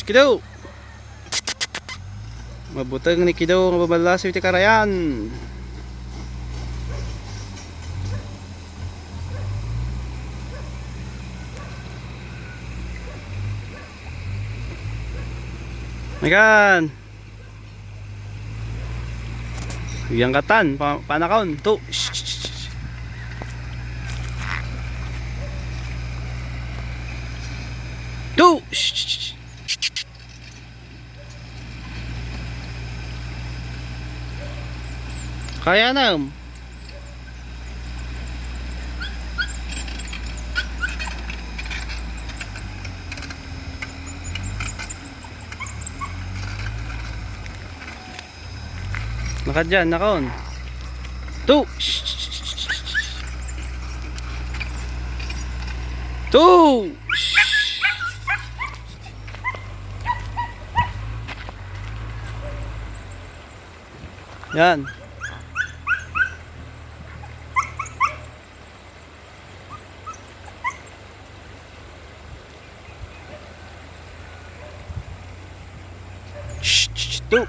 Kido. Mabutang ni Kido nga babalaso iti karayan. Megan. Yang katan panakaon tu. Tu. Kaya na. Naka dyan, nakaon. Tu. Tu. Yan. Tu.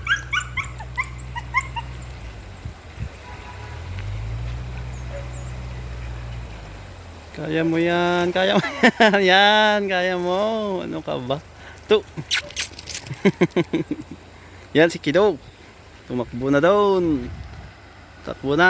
Kaya mo yan, kaya mo yan. Yan, kaya mo. Ano ka ba? Tu. Yan si Kido. Tumakbo na doon. Takbo na.